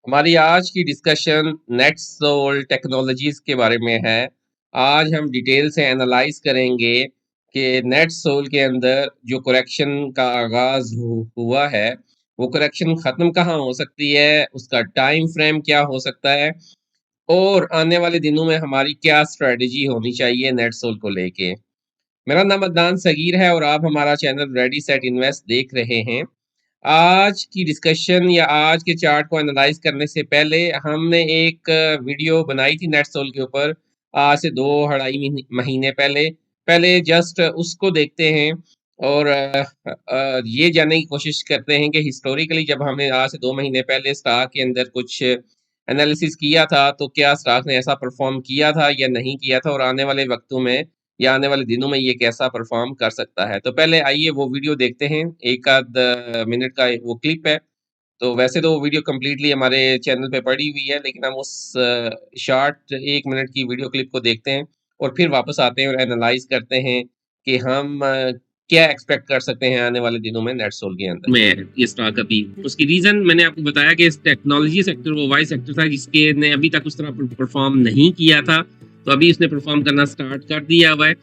हमारी आज की डिस्कशन नेटसोल टेक्नोलॉजीज के बारे में है। आज हम डिटेल से एनालाइज करेंगे कि नेटसोल के अंदर जो करेक्शन का आगाज हुआ है, वो करेक्शन ख़त्म कहाँ हो सकती है, उसका टाइम फ्रेम क्या हो सकता है और आने वाले दिनों में हमारी क्या स्ट्रेटजी होनी चाहिए नेटसोल को लेके। मेरा नाम अदनान सगीर है और आप हमारा चैनल रेडी सेट इन्वेस्ट देख रहे हैं। आज की डिस्कशन या आज के चार्ट को एनालाइज करने से पहले हमने एक वीडियो बनाई थी नेटसोल के ऊपर आज से 2 2.5 महीने पहले। पहले जस्ट उसको देखते हैं और ये जानने की कोशिश करते हैं कि हिस्टोरिकली जब हमने आज से 2 महीने पहले स्टॉक के अंदर कुछ एनालिसिस किया था तो क्या स्टॉक ने ऐसा परफॉर्म किया था या नहीं किया था और आने वाले वक्तों में या आने वाले दिनों में ये कैसा परफॉर्म कर सकता है। तो पहले आइए वो वीडियो देखते हैं, एक आध मिनट का वो क्लिप है। तो वैसे तो वो वीडियो कंप्लीटली हमारे चैनल पे पड़ी हुई है, लेकिन हम उस शॉर्ट 1 मिनट की वीडियो क्लिप को देखते हैं और फिर वापस आते हैं और एनालाइज़ करते हैं कि हम क्या एक्सपेक्ट कर सकते हैं आने वाले दिनों में नेटसोल के अंदर। में ये स्टॉक अभी उसकी रीज़न मैंने आपको बताया कि इस टेक्नोलॉजी सेक्टर वो वाई सेक्टर था जिसके ने अभी तक उस तरह परफॉर्म नहीं किया था, तो अभी इसने परफॉर्म करना स्टार्ट कर दिया हुआ है।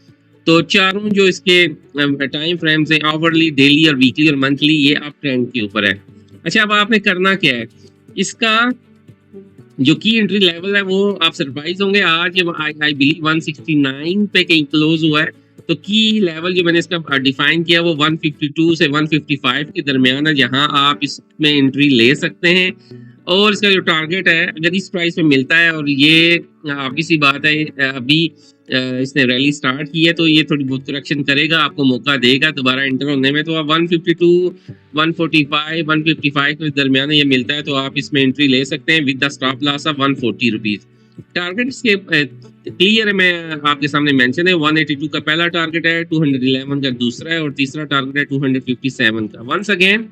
तो चारों जो इसके टाइम फ्रेम्स हैं, आवरली, डेली और वीकली और मंथली, ये अप ट्रेंड के ऊपर है। अच्छा, अब आपने करना क्या है, इसका जो की एंट्री लेवल है वो आप सरप्राइज होंगे, आज ये आई बिलीव 169 पे कहीं क्लोज हुआ है। तो की लेवल जो मैंने इसका डिफाइन किया वो 152 से 155 के दरमियान है, जहां आप इसमें एंट्री ले सकते हैं। और इसका जो टारगेट है, अगर इस प्राइस पे मिलता है, और ये ऑब्वियस सी बात है, अभी इसने रैली स्टार्ट की है तो ये थोड़ी बहुत करेक्शन करेगा, आपको मौका देगा दोबारा एंटर होने में। तो आप 152, 145, 155 के दरमियान ये मिलता है तो आप इसमें एंट्री ले सकते हैं with the stop loss of 140 rupees. Target इसके क्लियर है, मैं आपके सामने मेंशन है। 182 का पहला टारगेट है, 211 का दूसरा है और तीसरा टारगेट है 257 का। वंस अगेन,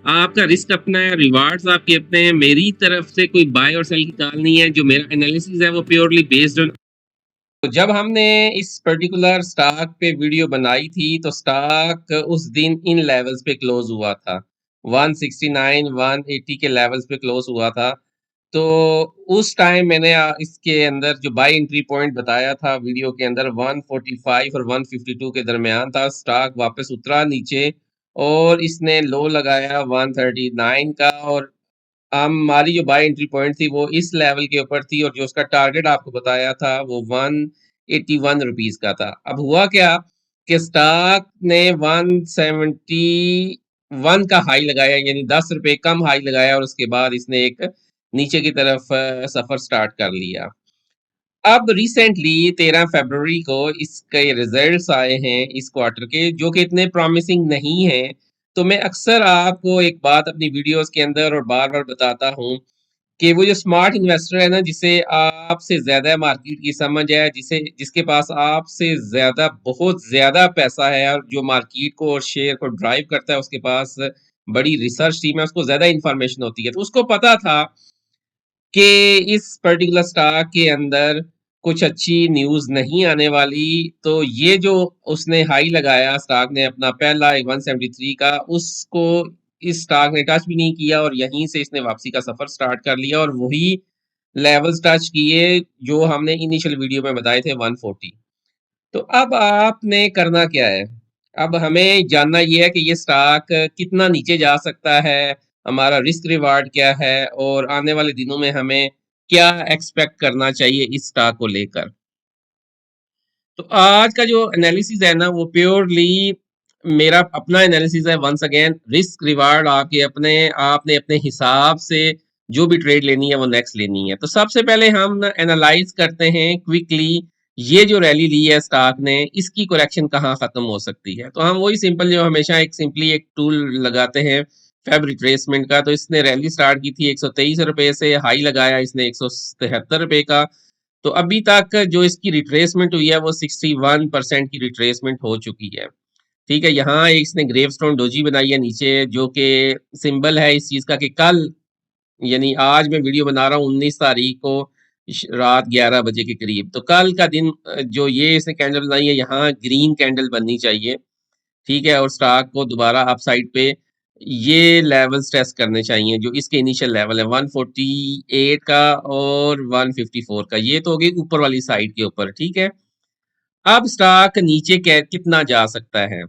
आपका रिस्क अपना है, रिवार्ड्स आपके अपने हैं। मेरी तरफ से कोई बाय और सेल की कॉल नहीं है। जो मेरा एनालिसिस है वो प्योरली बेस्ड ऑन। तो जब हमने इस पर्टिकुलर स्टॉक पे वीडियो बनाई थी तो स्टॉक उस दिन इन लेवल्स पे क्लोज हुआ था, 169 180 के लेवल्स पे क्लोज हुआ था। तो उस टाइम मैंने इसके अंदर जो बाय एंट्री पॉइंट बताया था वीडियो के अंदर 145 और 152 के दरमियान था। स्टॉक वापस उतरा नीचे और इसने लो लगाया 139 का और हमारी जो बाय एंट्री पॉइंट थी वो इस लेवल के ऊपर थी और जो उसका टारगेट आपको बताया था वो 181 रुपीस का था। अब हुआ क्या कि स्टॉक ने 171 का हाई लगाया, यानी 10 रुपए कम हाई लगाया और उसके बाद इसने एक नीचे की तरफ सफर स्टार्ट कर लिया। अब रिसेंटली 13 फरवरी को इसके रिजल्ट्स आए हैं इस क्वार्टर के, जो कि इतने प्रॉमिसिंग नहीं है। तो मैं अक्सर आपको एक बात अपनी वीडियोस के अंदर और बार बार बताता हूँ कि वो जो स्मार्ट इन्वेस्टर है ना, जिसे आपसे ज्यादा मार्केट की समझ है, जिसे जिसके पास आपसे ज्यादा बहुत ज्यादा पैसा है और जो मार्केट को और शेयर को ड्राइव करता है, उसके पास बड़ी रिसर्च टीम है, उसको ज्यादा इंफॉर्मेशन होती है। तो उसको पता था कि इस पर्टिकुलर स्टॉक के अंदर कुछ अच्छी न्यूज़ नहीं आने वाली। तो ये जो उसने हाई लगाया स्टॉक ने अपना पहला 173 का, उसको इस स्टॉक ने टच भी नहीं किया और यहीं से इसने वापसी का सफर स्टार्ट कर लिया और वही लेवल्स टच किए जो हमने इनिशियल वीडियो में बताए थे, 140। तो अब आपने करना क्या है? अब हमें जानना ये है कि ये स्टॉक कितना नीचे जा सकता है, हमारा रिस्क रिवार्ड क्या है और आने वाले दिनों में हमें क्या एक्सपेक्ट करना चाहिए इस स्टॉक को लेकर। तो आज का जो एनालिसिस है ना, वो प्योरली मेरा अपना एनालिसिस है। वंस अगेन, रिस्क रिवार्ड आपके अपने, आपने अपने हिसाब से जो भी ट्रेड लेनी है वो नेक्स्ट लेनी है। तो सबसे पहले हम एनालाइज करते हैं क्विकली, ये जो रैली ली है स्टॉक ने, इसकी करेक्शन कहाँ खत्म हो सकती है। तो हम वही सिंपल जो हमेशा एक सिंपली एक टूल लगाते हैं, फेब रिट्रेसमेंट का। तो इसने रैली स्टार्ट की थी 123 रुपए से, हाई लगाया इसने 173 रुपए का। तो अभी तक जो इसकी रिट्रेसमेंट हुई है वो 61% की रिट्रेसमेंट हो चुकी है। ठीक है, यहाँ इसने ग्रेवस्टोन डोजी बनाई है नीचे, जो कि सिंबल है इस चीज का कि कल, यानी आज मैं वीडियो बना रहा हूँ 19 तारीख को रात 11 बजे के करीब, तो कल का दिन जो ये इसने कैंडल बनाई है, यहाँ ग्रीन कैंडल बननी चाहिए। ठीक है, और स्टॉक को दोबारा अप साइड पे ये लेवल्स टेस्ट करने चाहिए जो इसके इनिशियल लेवल है 148 का और 154 का। ये तो हो गई ऊपर वाली साइड के ऊपर, ठीक है। अब स्टॉक नीचे कितना जा सकता है।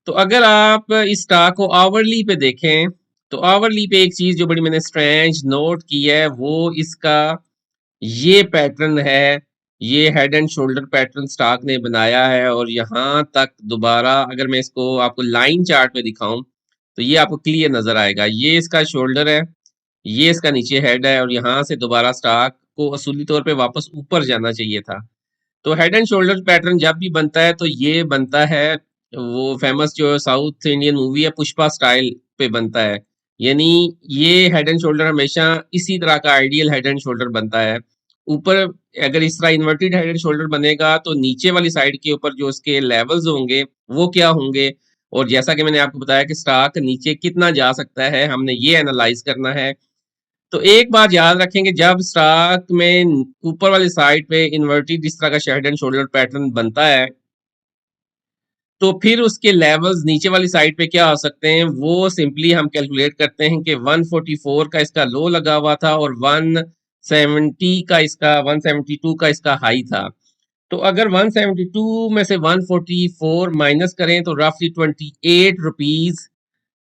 तो अगर आप इस स्टॉक को आवरली पे देखें तो आवरली पे एक चीज जो बड़ी मैंने स्ट्रेंज नोट की है वो इसका ये पैटर्न है। ये head and shoulder pattern stock ने बनाया है और यहाँ तक दोबारा अगर मैं इसको आपको लाइन चार्ट पे दिखाऊं तो ये आपको क्लियर नजर आएगा। ये इसका शोल्डर है, ये इसका नीचे हेड है और यहाँ से दोबारा स्टॉक को असूली तौर पे वापस ऊपर जाना चाहिए था। तो हेड एंड शोल्डर पैटर्न जब भी बनता है तो ये बनता है, वो फेमस जो साउथ इंडियन मूवी है पुष्पा स्टाइल पे बनता है। यानी ये हेड एंड शोल्डर हमेशा इसी तरह का आइडियल हेड एंड शोल्डर बनता है। ऊपर अगर इस तरह इन्वर्टेड हेड एंड शोल्डर बनेगा तो नीचे वाली साइड के ऊपर जो उसके लेवल्स होंगे वो क्या होंगे, और जैसा कि मैंने आपको बताया कि स्टॉक नीचे कितना जा सकता है हमने ये एनालाइज करना है। तो एक बात याद रखेंगे, जब स्टॉक में ऊपर वाली साइड पे इन्वर्टेड इस तरह का हेड एंड शोल्डर पैटर्न बनता है तो फिर उसके लेवल्स नीचे वाली साइड पे क्या हो सकते हैं, वो सिंपली हम कैलकुलेट करते हैं कि 144 का इसका लो लगा हुआ था और 170 का इसका 172 का इसका हाई था। तो अगर 172 में से 144 माइनस करें तो रफली 28 रुपीज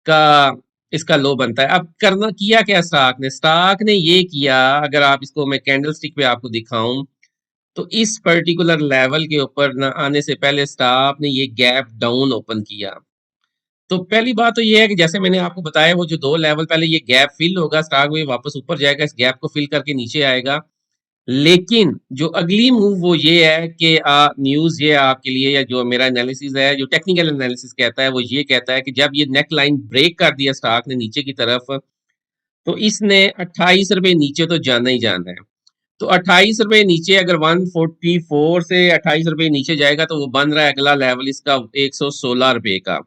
का इसका लो बनता है। अब करना किया क्या स्टॉक ने ये किया, अगर आप इसको मैं कैंडल स्टिक पे आपको दिखाऊं तो इस पर्टिकुलर लेवल के ऊपर न आने से पहले स्टॉक ने ये गैप डाउन ओपन किया। तो पहली बात तो ये है कि जैसे मैंने आपको बताया वो जो दो लेवल पहले ये गैप फिल होगा, स्टॉक में वापस ऊपर जाएगा, इस गैप को फिल करके नीचे आएगा। लेकिन जो अगली मूव वो ये है कि न्यूज़ ये आपके लिए या जो मेरा एनालिसिस है, जो टेक्निकल एनालिसिस कहता है वो ये कहता है कि जब ये नेक लाइन ब्रेक कर दिया स्टॉक ने नीचे की तरफ तो इसने 28 रुपए नीचे तो जाना ही जाना है। तो 28 रुपए नीचे अगर 144 से 28 रुपए नीचे जाएगा तो वो बन रहा है अगला लेवल इसका 116 रुपए का।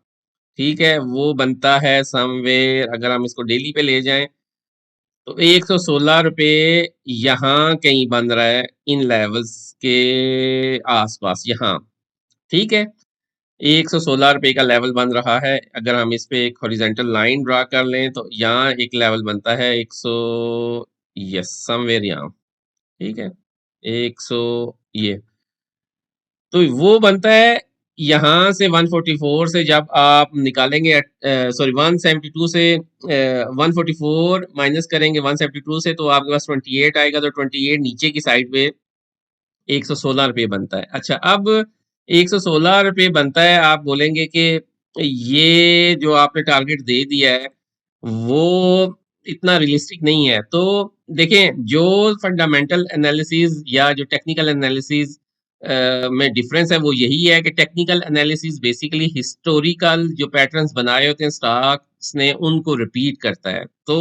ठीक है, वो बनता है समवेयर, अगर हम इसको डेली पे ले जाएं तो 116 रुपए यहाँ कहीं बन रहा है इन लेवल्स के आसपास यहाँ। ठीक है, 116 रुपए का लेवल बन रहा है। अगर हम इस पे एक हॉरिजेंटल लाइन ड्रा कर लें तो यहाँ एक लेवल बनता है 100, यस समवेयर यहाँ। ठीक है, 100 ये, तो वो बनता है यहाँ से 144 से जब आप निकालेंगे सॉरी 172 से 144 माइनस करेंगे 172 से तो आपके पास 28 आएगा। तो 28 नीचे की साइड पे 116 रुपये बनता है। अच्छा, अब 116 रुपये बनता है, आप बोलेंगे कि ये जो आपने टारगेट दे दिया है वो इतना रियलिस्टिक नहीं है। तो देखें, जो फंडामेंटल एनालिसिस या जो टेक्निकल एनालिसिस में डिफरेंस है वो यही है कि टेक्निकल एनालिसिस बेसिकली हिस्टोरिकल जो पैटर्न्स बनाए होते हैं स्टॉक्स ने उनको रिपीट करता है। तो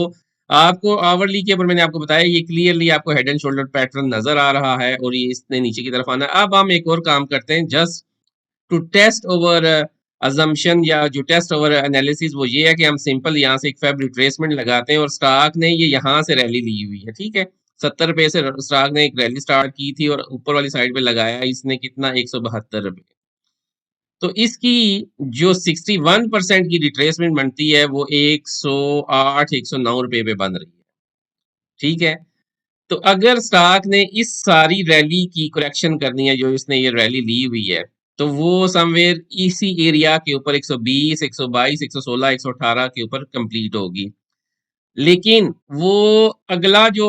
आपको आवरली के ऊपर मैंने आपको बताया ये क्लियरली आपको हेड एंड शोल्डर पैटर्न नजर आ रहा है और ये इसने नीचे की तरफ आना है। अब हम एक और काम करते हैं just to test over assumption या जो टेस्ट ओवर एनालिसिस, वो ये है कि हम सिंपल यहाँ से एक फेब रिट्रेसमेंट लगाते हैं और स्टॉक ने ये यहाँ से रैली ली हुई है। ठीक है, 70 रुपए से स्टॉक ने एक रैली स्टार्ट की थी और ऊपर वाली साइड पे लगाया इसने कितना 172 रुपए। तो इसकी जो 61% की रिट्रेसमेंट बनती है वो 108 109 रुपए पे बन रही है। ठीक है, तो अगर स्टॉक ने इस सारी रैली की करेक्शन करनी है जो इसने ये रैली ली हुई है तो वो समवेयर इसी एरिया के ऊपर 120 122 116 118 के ऊपर कंप्लीट होगी। लेकिन वो अगला जो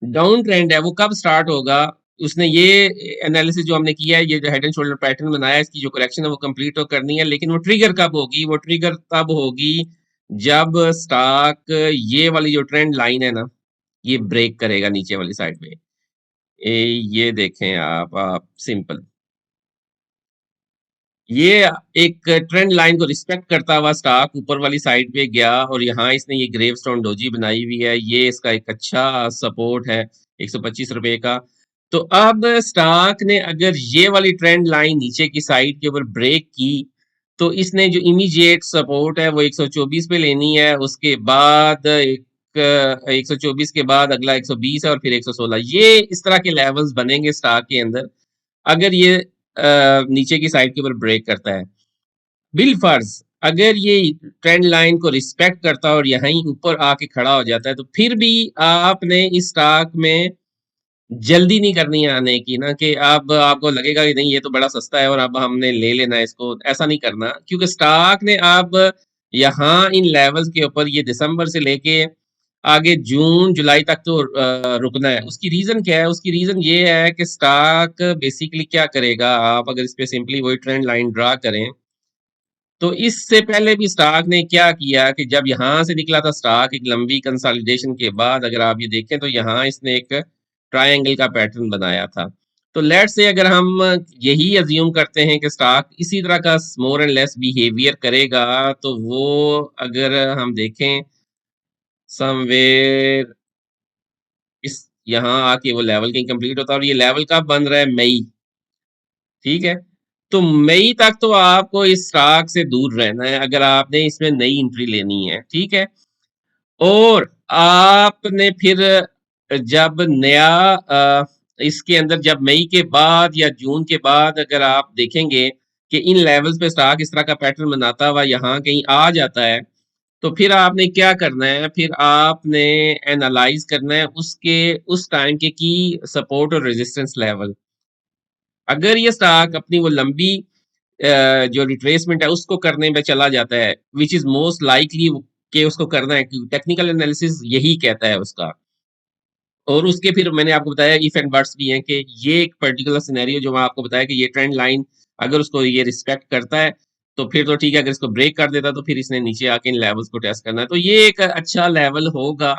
डाउन ट्रेंड है वो कब स्टार्ट होगा, उसने ये एनालिसिस जो हमने किया है, ये जो हेड एंड शोल्डर पैटर्न बनाया है, इसकी जो करेक्शन है वो कंप्लीट तो करनी है। लेकिन वो ट्रिगर कब होगी, वो ट्रिगर तब होगी जब स्टॉक ये वाली जो ट्रेंड लाइन है ना ये ब्रेक करेगा नीचे वाली साइड पे। ये देखें आप सिंपल ये एक ट्रेंड लाइन को रिस्पेक्ट करता हुआ स्टॉक ऊपर वाली साइड पे गया और यहाँ इसने ये ग्रेव स्टोन डोजी बनाई हुई है, ये इसका एक अच्छा सपोर्ट है 125 रुपए का। तो अब स्टॉक ने अगर ये वाली ट्रेंड लाइन नीचे की साइड के ऊपर ब्रेक की तो इसने जो इमीडिएट सपोर्ट है वो 124 पे लेनी है, उसके बाद एक 124 के बाद अगला 120 है और फिर 116। ये इस तरह के लेवल्स बनेंगे स्टॉक के अंदर अगर ये नीचे की साइड के ऊपर ब्रेक करता है। बिल फर्ज अगर ये ट्रेंड लाइन को रिस्पेक्ट करता है और यहीं ऊपर आके खड़ा हो जाता है, तो फिर भी आपने इस स्टॉक में जल्दी नहीं करनी है आने की ना, कि अब आपको लगेगा कि नहीं ये तो बड़ा सस्ता है और अब हमने ले लेना है इसको, ऐसा नहीं करना, क्योंकि स्टॉक ने अब यहाँ इन लेवल्स के ऊपर ये दिसंबर से लेके आगे जून जुलाई तक तो रुकना है। उसकी रीजन क्या है? उसकी रीजन ये है कि स्टॉक बेसिकली क्या करेगा, आप अगर इस पे सिंपली वही ट्रेंड लाइन ड्रा करें, तो इससे पहले भी स्टॉक ने क्या किया कि जब यहाँ से निकला था स्टॉक एक लंबी कंसोलिडेशन के बाद, अगर आप ये देखें तो यहाँ इसने एक ट्रायंगल का पैटर्न बनाया था। तो लेट्स से अगर हम यही अज्यूम करते हैं कि स्टॉक इसी तरह का मोर एंड लेस बिहेवियर करेगा, तो वो अगर हम देखें समवेयर इस यहाँ आके वो लेवल कहीं कंप्लीट होता है, और ये लेवल कब बन रहा है? मई, ठीक है। तो मई तक तो आपको इस स्टॉक से दूर रहना है अगर आपने इसमें नई एंट्री लेनी है, ठीक है। और आपने फिर जब नया इसके अंदर जब मई के बाद या जून के बाद अगर आप देखेंगे कि इन लेवल्स पे स्टॉक इस तरह का पैटर्न बनाता हुआ यहाँ कहीं आ जाता है, तो फिर आपने क्या करना है? फिर आपने एनालाइज करना है उसके उस टाइम के की सपोर्ट और रेजिस्टेंस लेवल। अगर ये स्टॉक अपनी वो लंबी जो रिट्रेसमेंट है उसको करने में चला जाता है, विच इज मोस्ट लाइकली कि उसको करना है, टेक्निकल एनालिसिस यही कहता है उसका। और उसके फिर मैंने आपको बताया इफ एंड बट्स भी हैं कि ये एक पर्टिकुलर सिनेरियो जो मैं आपको बताया कि ये ट्रेंड लाइन अगर उसको ये रिस्पेक्ट करता है तो फिर तो ठीक है, अगर इसको ब्रेक कर देता तो फिर इसने नीचे आके इन लेवल्स को टेस्ट करना है। तो ये एक अच्छा लेवल होगा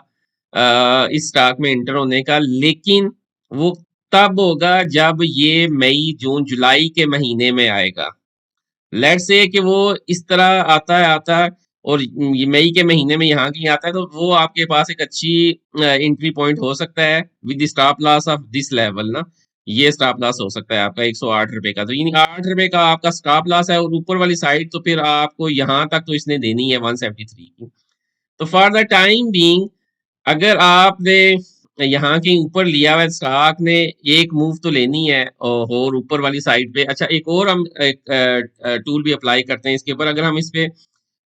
इस स्टॉक में एंटर होने का, लेकिन वो तब होगा जब ये मई जून जुलाई के महीने में आएगा। लेट्स से कि वो इस तरह आता है और ये मई के महीने में यहाँ कहीं आता है, तो वो आपके पास एक अच्छी एंट्री पॉइंट हो सकता है with stop loss of this level ना। ये स्टॉप लॉस हो सकता है आपका 108 रुपए का, तो इन 8 रुपए का आपका स्टॉप लॉस है, और ऊपर वाली साइड तो फिर आपको यहाँ तक तो इसने देनी है 173 की। तो फॉर द टाइम बीइंग अगर आपने यहाँ के ऊपर लिया हुआ स्टॉक ने एक मूव तो लेनी है और ऊपर वाली साइड पे। अच्छा, एक और हम एक टूल भी अप्लाई करते हैं इसके ऊपर। अगर हम इस पे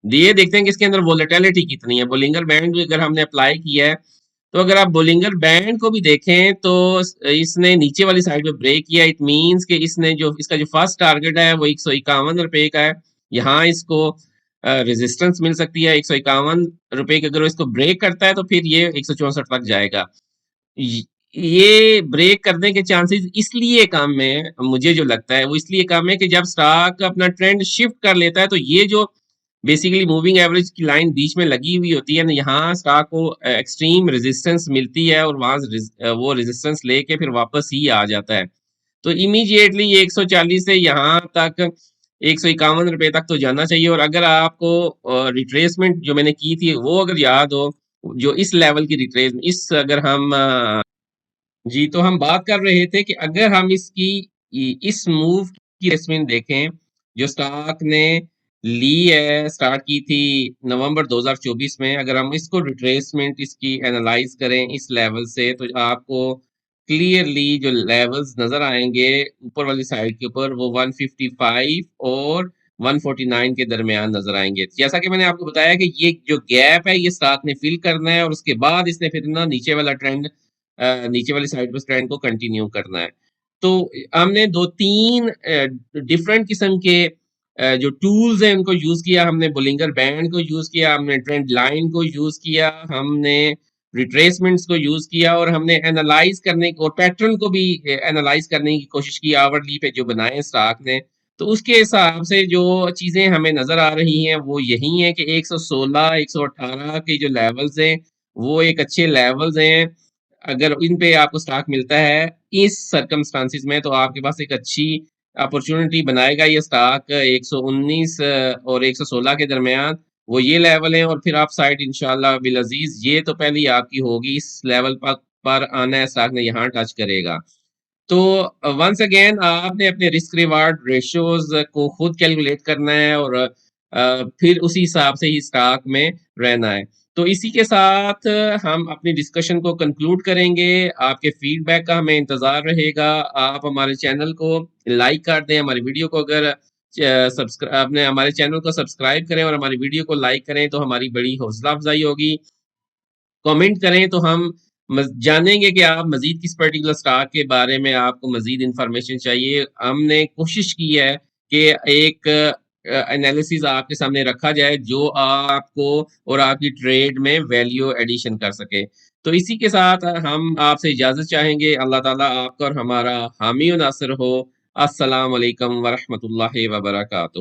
दिए देखते हैं कि इसके अंदर वोलेटिलिटी कितनी है, बोलिंगर बैंड भी अगर हमने अप्लाई किया है, तो अगर आप बोलिंगर बैंड को भी देखें तो इसने नीचे वाली साइड पे ब्रेक किया। इट मींस कि इसने जो इसका जो फर्स्ट टारगेट है वो 151 रुपए का है। यहाँ इसको रेजिस्टेंस मिल सकती है 151 रुपए की। अगर वो इसको ब्रेक करता है तो फिर ये 164 तक जाएगा। ये ब्रेक करने के चांसेस इसलिए कम है, मुझे जो लगता है वो इसलिए कम है कि जब स्टॉक अपना ट्रेंड शिफ्ट कर लेता है तो ये जो बेसिकली मूविंग एवरेज की लाइन बीच में लगी हुई होती है ना, यहाँ स्टॉक को एक्सट्रीम रेजिस्टेंस मिलती है और वहां वो रेजिस्टेंस लेके फिर वापस ही आ जाता है। तो इमीडिएटली ये 140 से यहाँ तक 151 रुपए तक तो जाना चाहिए। और अगर आपको रिट्रेसमेंट जो मैंने की थी वो अगर याद हो, जो इस लेवल की रिट्रेस इस अगर हम जी, तो हम बात कर रहे थे कि अगर हम इसकी इस मूव की रिट्रेसमेंट देखें जो स्टॉक ने ली है, स्टार्ट की थी नवंबर 2024 में, अगर हम इसको रिट्रेसमेंट इसकी एनालाइज करें इस लेवल से, तो आपको क्लियरली जो लेवल्स नजर आएंगे ऊपर वाली साइड के ऊपर वो 155 और 149 के दरमियान नजर आएंगे। जैसा कि मैंने आपको बताया कि ये जो गैप है ये स्टॉक ने फिल करना है और उसके बाद इसने फिर ना नीचे वाला ट्रेंड नीचे वाली साइड पर ट्रेंड को कंटिन्यू करना है। तो हमने दो तीन डिफरेंट किस्म के जो टूल्स हैं उनको यूज किया। हमने बोलिंगर बैंड को यूज किया, हमने ट्रेंड लाइन को यूज किया, हमने रिट्रेसमेंट्स को यूज किया, और हमने एनालाइज करने और पैटर्न को भी एनालाइज करने की कोशिश की आवरली पे जो बनाए स्टॉक ने। तो उसके हिसाब से जो चीजें हमें नजर आ रही हैं वो यही है कि 116 118 के जो लेवल्स हैं वो एक अच्छे लेवल्स हैं। अगर इन पे आपको स्टॉक मिलता है इस सर्कमस्टांसिस में, तो आपके पास एक अच्छी अपॉर्चुनिटी बनाएगा ये स्टॉक 119 और 116 के दरमियान। वो ये लेवल है, और फिर आप साइड इंशाल्लाह बिल अजीज ये तो पहली आपकी होगी इस लेवल पर आना है, स्टॉक ने यहाँ टच करेगा। तो वंस अगेन आपने अपने रिस्क रिवार्ड रेशियोज को खुद कैलकुलेट करना है और फिर उसी हिसाब से ही स्टॉक में रहना है। तो इसी के साथ हम अपनी डिस्कशन को कंक्लूड करेंगे। आपके फीडबैक का हमें इंतजार रहेगा। आप हमारे चैनल को लाइक कर दें, हमारी वीडियो को अगर अपने हमारे चैनल को सब्सक्राइब करें और हमारी वीडियो को लाइक करें, तो हमारी बड़ी हौसला अफ़ज़ाई होगी। कमेंट करें तो हम जानेंगे कि आप मज़ीद किस पर्टिकुलर स्टाक के बारे में आपको मज़ीद इन्फॉर्मेशन चाहिए। हमने कोशिश की है कि एक एनालिसिस आपके सामने रखा जाए जो आपको और आपकी ट्रेड में वैल्यू एडिशन कर सके। तो इसी के साथ हम आपसे इजाज़त चाहेंगे। अल्लाह ताला आपका और हमारा हामी और नासिर हो। अस्सलाम वालेकुम व रहमतुल्लाहि व बरकातुहू।